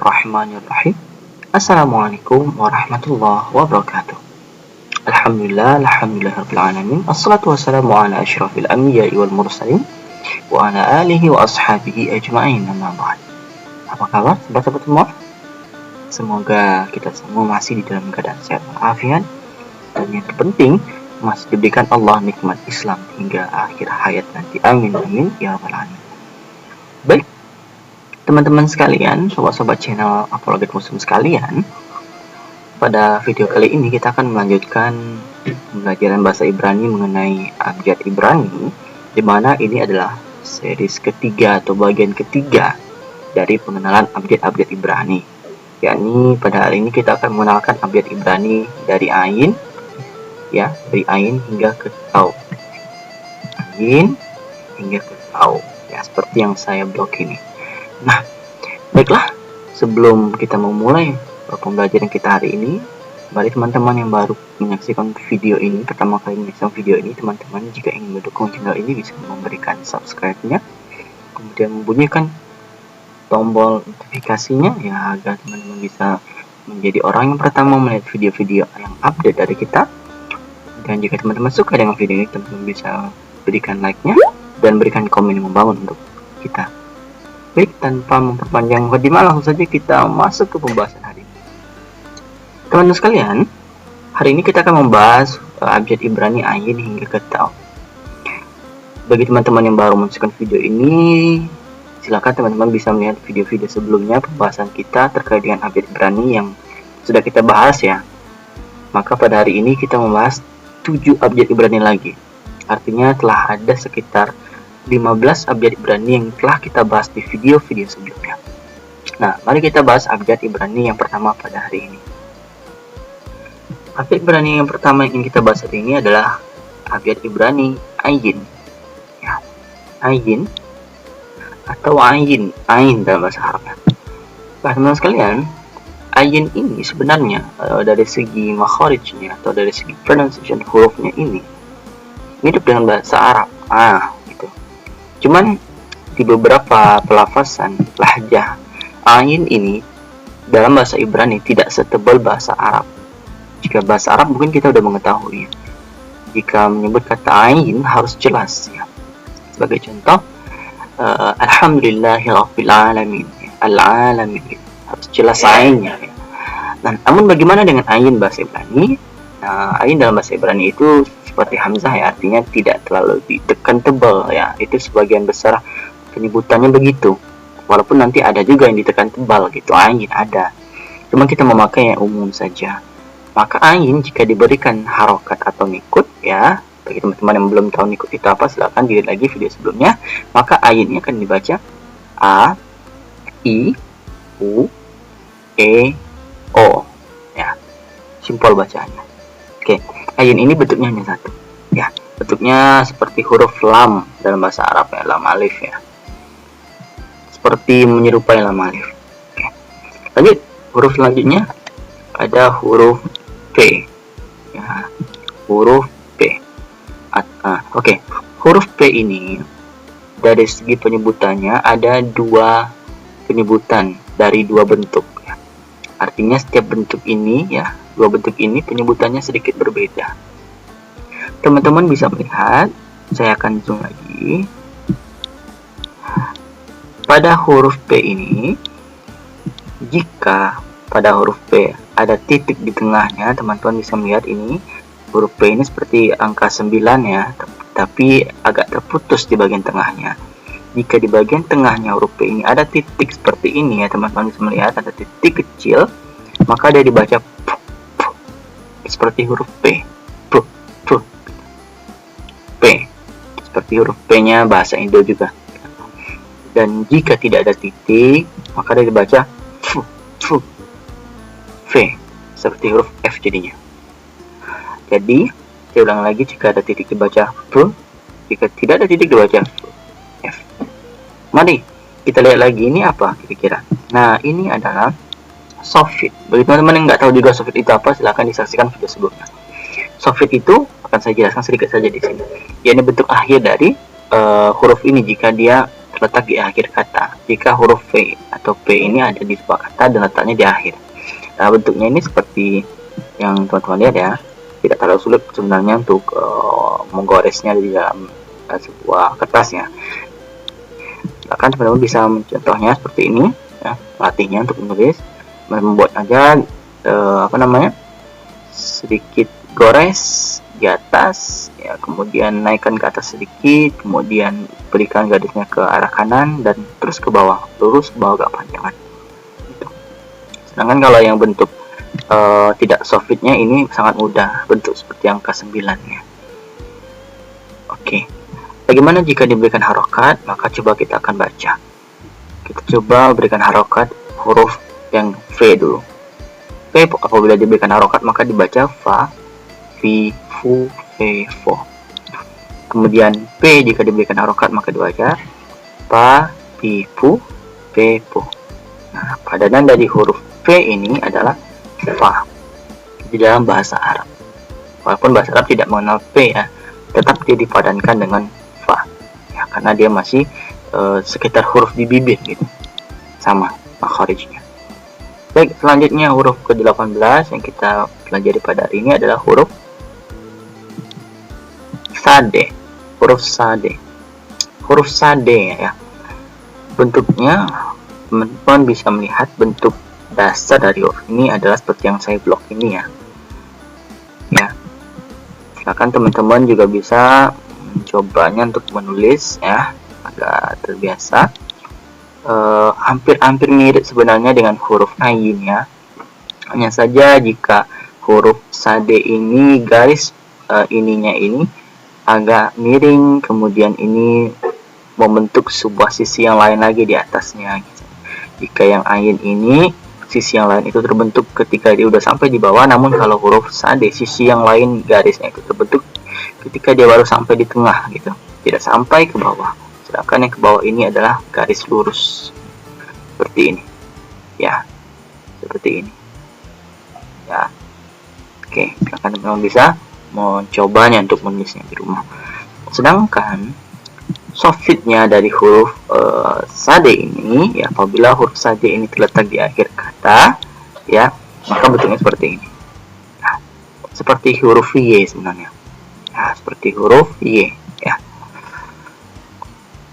Bismillahirrahmanirrahim. Assalamualaikum warahmatullahi wabarakatuh. Alhamdulillahirrahmanirrahim. Assalatu wassalamu ala asyrafil anbiya'i wal mursalin wa ala alihi wa ashabihi ajma'in, amma ba'd. Apa kabar sobat-sobat semua? Semoga kita semua masih di dalam keadaan sehat walafiat, dan yang terpenting masih diberikan Allah nikmat Islam hingga akhir hayat nanti. Amin amin ya rabbal alamin. Baik, teman-teman sekalian, sobat-sobat channel Apologet Muslim sekalian, pada video kali ini kita akan melanjutkan pembelajaran bahasa Ibrani mengenai abjad Ibrani, di mana ini adalah series ketiga atau bagian ketiga dari pengenalan abjad-abjad Ibrani. Yakni pada hari ini kita akan mengenalkan abjad Ibrani dari ain, ya, dari ain hingga ke tau, ain hingga ke tau, ya, seperti yang saya blok ini. Nah, baiklah, sebelum kita memulai pembelajaran kita hari ini, bagi teman-teman yang baru menyaksikan video ini, pertama kali menyaksikan video ini, teman-teman jika ingin mendukung channel ini bisa memberikan subscribe-nya, kemudian membunyikan tombol notifikasinya, ya, agar teman-teman bisa menjadi orang yang pertama melihat video-video yang update dari kita. Dan jika teman-teman suka dengan video ini, teman-teman bisa berikan like-nya dan berikan komen yang membangun untuk kita. Baik, tanpa memperpanjang mukadimah, langsung saja kita masuk ke pembahasan hari ini. Teman-teman sekalian, hari ini kita akan membahas abjad Ibrani ain hingga ke tau. Bagi teman-teman yang baru menyaksikan video ini, silakan teman-teman bisa melihat video-video sebelumnya pembahasan kita terkait dengan abjad Ibrani yang sudah kita bahas, ya. Maka pada hari ini kita membahas 7 abjad Ibrani lagi. Artinya telah ada sekitar 15 abjad Ibrani yang telah kita bahas di video-video sebelumnya. Nah, mari kita bahas abjad Ibrani yang pertama pada hari ini. Abjad Ibrani yang pertama yang ingin kita bahas hari ini adalah abjad Ibrani ain. Ya, ain atau ain dalam bahasa Arabnya. Nah, teman-teman sekalian, ain ini sebenarnya dari segi makharijnya atau dari segi pronunciation hurufnya ini mirip dengan bahasa Arab. Cuman di beberapa pelafasan lahjah, ain ini dalam bahasa Ibrani tidak setebal bahasa Arab. Jika bahasa Arab mungkin kita sudah mengetahui, jika menyebut kata ain harus jelas, ya. Sebagai contoh, alhamdulillahirabbil alamin, al-alamin, harus jelas ainnya, ya. Dan namun bagaimana dengan ain bahasa Ibrani? Nah, ain dalam bahasa Ibrani itu seperti hamzah, ya, artinya tidak terlalu ditekan tebal, ya. Itu sebagian besar penyebutannya begitu. Walaupun nanti ada juga yang ditekan tebal gitu, ain ada. Cuma kita memakai yang umum saja. Maka ain jika diberikan harokat atau nikut, ya, bagi teman-teman yang belum tahu nikut itu apa, silahkan dilihat lagi video sebelumnya. Maka ainnya akan dibaca a, i, u, e, o, ya. Simpel bacaannya. Oke, ain ini bentuknya hanya satu, ya. Bentuknya seperti huruf lam dalam bahasa Arab, ya, lam alif, ya. Seperti menyerupai lam alif. Oke. Lanjut, huruf selanjutnya ada huruf P, ya. Huruf P. Oke, huruf P ini dari segi penyebutannya ada 2 penyebutan dari 2 bentuk, ya. Artinya setiap bentuk ini, ya, 2 bentuk ini penyebutannya sedikit berbeda. Teman-teman bisa melihat, saya akan zoom lagi. Pada huruf P ini, jika pada huruf P ada titik di tengahnya, teman-teman bisa melihat ini huruf P ini seperti angka 9, ya, tapi agak terputus di bagian tengahnya. Jika di bagian tengahnya huruf P ini ada titik seperti ini, ya, teman-teman bisa melihat ada titik kecil, maka dia dibaca seperti huruf P. P. Seperti huruf P-nya bahasa Indo juga. Dan jika tidak ada titik, maka dia dibaca V. Seperti huruf F jadinya. Jadi, saya ulang lagi, jika ada titik dibaca V, jika tidak ada titik dibaca F. Mari kita lihat lagi, ini apa kira-kira. Nah, ini adalah soffit. Bagi teman-teman yang nggak tahu juga soffit itu apa, silahkan disaksikan video sebelumnya. Soffit itu akan saya jelaskan sedikit saja di sini. Ya, ini bentuk akhir dari huruf ini jika dia terletak di akhir kata. Jika huruf V atau P ini ada di sebuah kata dan letaknya di akhir. Nah, bentuknya ini seperti yang teman-teman lihat ya. Tidak terlalu sulit sebenarnya untuk menggoresnya di dalam sebuah kertas ya. Bahkan teman-teman bisa mencontohnya seperti ini ya, latihnya untuk menulis, membuat aja sedikit gores di atas ya, kemudian naikkan ke atas sedikit, kemudian berikan garisnya ke arah kanan dan terus ke bawah, lurus ke bawah agak panjangan gitu. Sedangkan kalau yang bentuk tidak soffitnya ini sangat mudah, bentuk seperti angka 9 ya. Oke, bagaimana jika diberikan harokat? Maka coba kita akan baca. Kita coba berikan harokat huruf yang V dulu. V apabila diberikan harokat maka dibaca fa, fi, fu, fe, fo. Kemudian P jika diberikan harokat maka dibaca pa, pi, pu, pe, po. Nah, padanan dari huruf V ini adalah fa di dalam bahasa Arab. Walaupun bahasa Arab tidak mengenal P ya, tetap dia dipadankan dengan fa ya, karena dia masih sekitar huruf di bibir gitu, sama makharijnya. Baik, selanjutnya huruf ke-18 yang kita pelajari pada hari ini adalah huruf sade. Huruf sade. Huruf sade ya. Bentuknya teman-teman bisa melihat bentuk dasar dari huruf ini adalah seperti yang saya blok ini ya. Ya. Silakan teman-teman juga bisa mencobanya untuk menulis ya, agak terbiasa. Hampir-hampir mirip sebenarnya dengan huruf ayin ya. Hanya saja jika huruf sade ini garis ininya ini agak miring, kemudian ini membentuk sebuah sisi yang lain lagi di atasnya gitu. Jika yang ayin ini sisi yang lain itu terbentuk ketika dia udah sampai di bawah, namun kalau huruf sade sisi yang lain garisnya itu terbentuk ketika dia baru sampai di tengah gitu, tidak sampai ke bawah. Sedangkan yang ke bawah ini adalah garis lurus seperti ini ya, seperti ini ya. Oke, silakan teman-teman bisa mencobanya untuk menulisnya di rumah. Sedangkan soffitnya dari huruf sade ini ya, apabila huruf sade ini terletak di akhir kata ya, maka bentuknya seperti ini. Nah, seperti huruf Y sebenarnya. Nah, seperti huruf Y ya.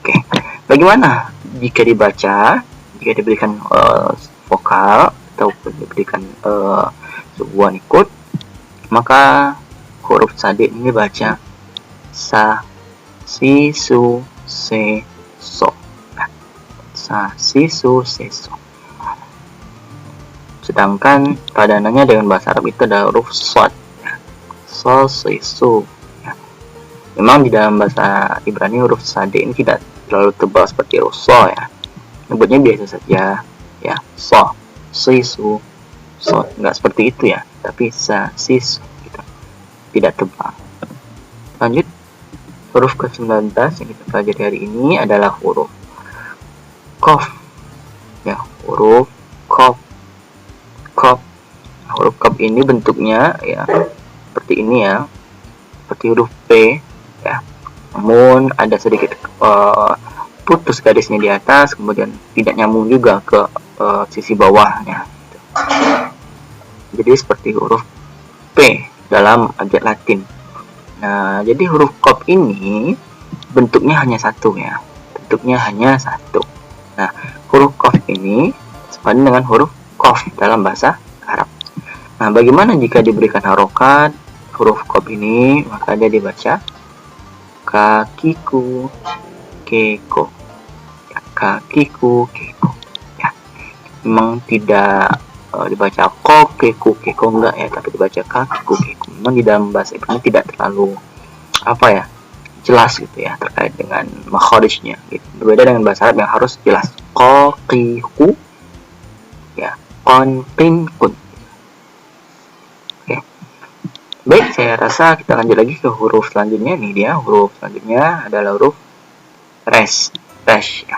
Oke, bagaimana jika dibaca, jika diberikan vokal atau diberikan sebuah nikut, maka huruf sade ini baca sa, si, su, se, so. Nah, sa, si, su, se, so. Sedangkan padanannya dengan bahasa Arab itu adalah huruf sod ya. So, si, su ya. Memang di dalam bahasa Ibrani huruf sade ini tidak terlalu tebal seperti huruf so ya, nyebutnya biasa saja ya, so, si, su, so, nggak seperti itu ya, tapi sa, si, su gitu, tidak tebal. Lanjut, huruf ke-19 yang kita pelajari hari ini adalah huruf qaf ya, huruf qaf. Huruf qaf ini bentuknya ya seperti ini ya, seperti huruf P ya, namun ada sedikit putus garisnya di atas, kemudian tidak nyambung juga ke sisi bawahnya. Jadi seperti huruf P dalam abjad Latin. Nah, jadi huruf qaf ini bentuknya hanya satu ya, bentuknya hanya satu. Nah, huruf qaf ini sepadan dengan huruf qaf dalam bahasa Arab. Nah, bagaimana jika diberikan harokat huruf qaf ini? Maka dia dibaca kakiku, keko ya, kakiku, keko ya. Memang tidak dibaca kok, keku, keko enggak ya, tapi dibaca kakiku, keko. Memang di dalam bahasa Ibrani tidak terlalu jelas gitu ya terkait dengan makharijnya gitu. Berbeda dengan bahasa Arab yang harus jelas kokiku ya, kon, kin, kun. Oke. Baik, saya rasa kita lanjut lagi ke huruf selanjutnya. Nih dia, huruf selanjutnya adalah huruf resh ya.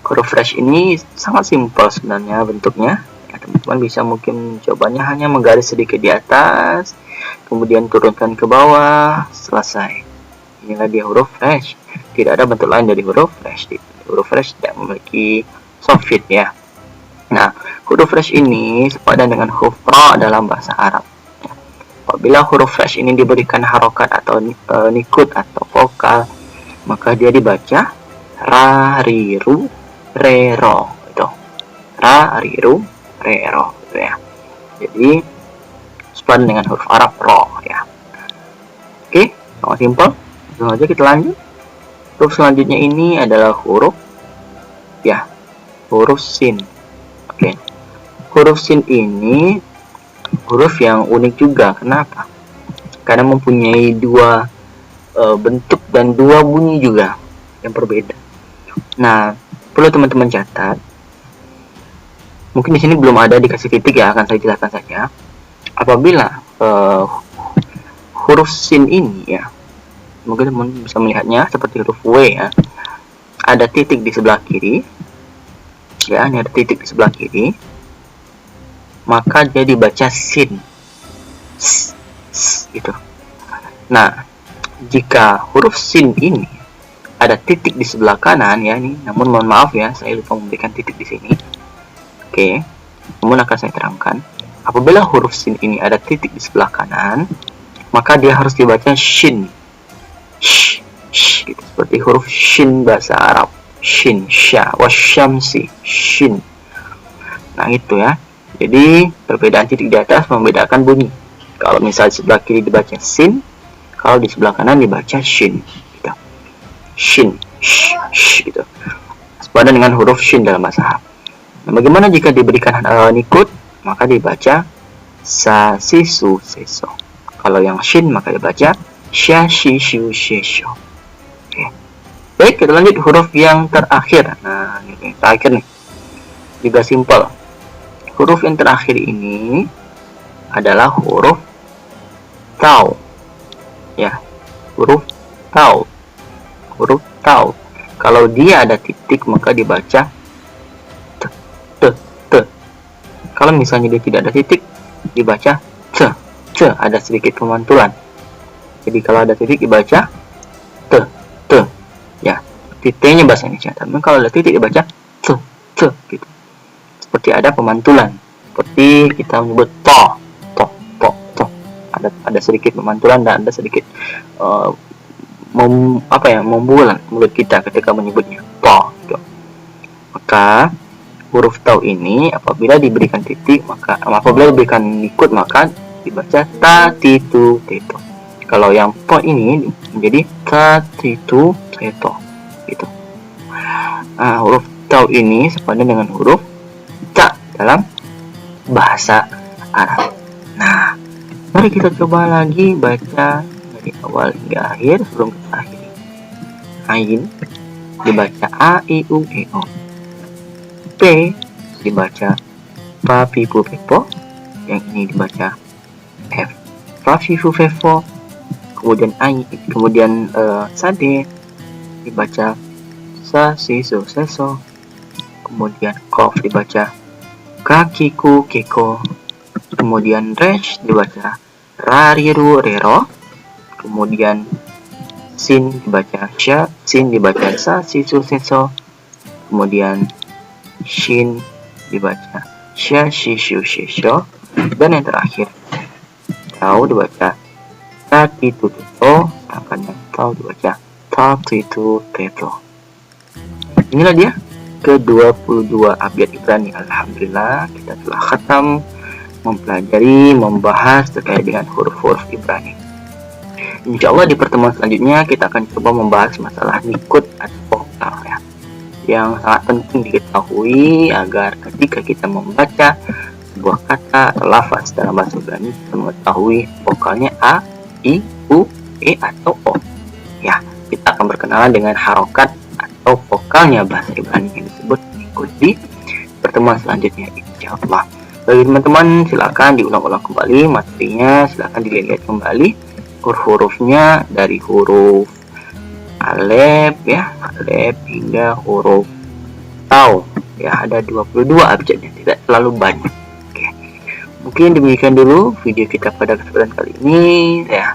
Huruf resh ini sangat simpel sebenarnya bentuknya. Ya, teman-teman bisa mungkin cobanya hanya menggaris sedikit di atas, kemudian turunkan ke bawah, selesai. Inilah dia huruf resh. Tidak ada bentuk lain dari huruf resh. huruf resh tidak memiliki sofit ya. Nah, huruf resh ini sepadan dengan huruf ra dalam bahasa Arab. Apabila huruf resh ini diberikan harokat atau nikut atau vokal, maka dia dibaca ra, ri, ru, re, ro. Itu. Ra, ri, ru, re, ro. Gitu ya. Jadi, sepadan dengan huruf Arab ro ya. Oke, sangat simpel. Langsung aja kita lanjut. Huruf selanjutnya ini adalah huruf sin. Oke. Huruf sin ini huruf yang unik juga. Kenapa? Karena mempunyai dua bentuk dan dua bunyi juga yang berbeda. Nah, perlu teman-teman catat. Mungkin di sini belum ada dikasih titik ya, akan saya jelaskan saja. Apabila huruf sin ini ya, mungkin teman bisa melihatnya seperti huruf W ya. Ada titik di sebelah kiri. Ya, ini ada titik di sebelah kiri. Maka dia dibaca sin. Gitu. Nah, jika huruf sin ini ada titik di sebelah kanan ya, ini, namun mohon maaf ya, saya lupa memberikan titik di sini. Oke, namun akan saya terangkan. Apabila huruf sin ini ada titik di sebelah kanan, maka dia harus dibaca shin. Gitu, seperti huruf shin bahasa Arab. Shin, sya, wasyamsi, shin. Nah, itu ya. Jadi, perbedaan titik di atas membedakan bunyi. Kalau misalnya sebelah kiri dibaca sin, kalau di sebelah kanan dibaca shin. Gitu. Shin, gitu. Sepadan dengan huruf shin dalam bahasa Arab. Nah, bagaimana jika diberikan nikut? Maka dibaca sa, si, su, se, so. Kalau yang shin, maka dibaca sya, shi, shu, she, sho. Oke. Baik, kita lanjut huruf yang terakhir. Nah, ini terakhir nih. Juga simpel. Huruf yang terakhir ini adalah huruf tau. Ya, huruf tau. Huruf tau. Kalau dia ada titik, maka dibaca t, t, t. Kalau misalnya dia tidak ada titik, dibaca c, c. Ada sedikit pemantulan. Jadi kalau ada titik dibaca t, t. Ya, titiknya bahasa Indonesia. Tapi kalau ada titik dibaca t, t gitu. Seperti ada pemantulan. Seperti kita menyebut to. Ada sedikit pemantulan dan ada sedikit membulan mulut kita ketika menyebutnya to. Gitu. Maka huruf tau ini apabila diberikan titik, maka apabila diberikan nikut maka dibaca ta, ti, tu, te, to. Kalau yang po ini menjadi ta, ti, tu, te, to. Gitu. Nah, huruf tau ini sepadan dengan huruf ta dalam bahasa Arab. Nah, mari kita coba lagi baca dari awal hingga akhir sebelum kita akhiri. Ain dibaca a, i, u, e, o. P dibaca pa, pi, pu, pe, po. Yang ini dibaca f, fa, fi, fu, fe, fo. Kemudian sade dibaca sa, si, su, se, so. Kemudian kof dibaca kakiku, keko. Kemudian resh dibaca rariru, rero. Kemudian sin dibaca sya, sin dibaca sa, si, su, se, so. Kemudian shin dibaca sya, shi, shu, she, sho. Dan yang terakhir tau dibaca ta, ti, tu, te, to. Sedangkan yang tau dibaca ta, ti, tu, te, to. Inilah dia ke-22 abjad Ibrani. Alhamdulillah kita telah khatam mempelajari, membahas terkait dengan huruf-huruf Ibrani. Insyaallah di pertemuan selanjutnya kita akan coba membahas masalah nikut atau vokal ya, yang sangat penting diketahui agar ketika kita membaca sebuah kata atau lafaz dalam bahasa Ibrani kita mengetahui vokalnya a, i, u, e atau o. Ya, kita akan berkenalan dengan harokat atau vokalnya bahasa Ibrani yang disebut nikut di pertemuan selanjutnya insyaallah. Bagi teman-teman silakan diulang-ulang kembali materinya, silakan dilihat kembali huruf-hurufnya dari huruf alef ya, alef hingga huruf tau ya, ada 22 abjadnya, tidak terlalu banyak. Oke. Mungkin demikian dulu video kita pada kesempatan kali ini ya.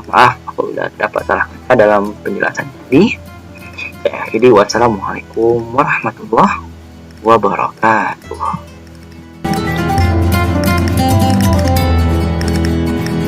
Maaf apabila dapat salah kata dalam penjelasan tadi. Saya akhiri, wassalamualaikum warahmatullahi wabarakatuh.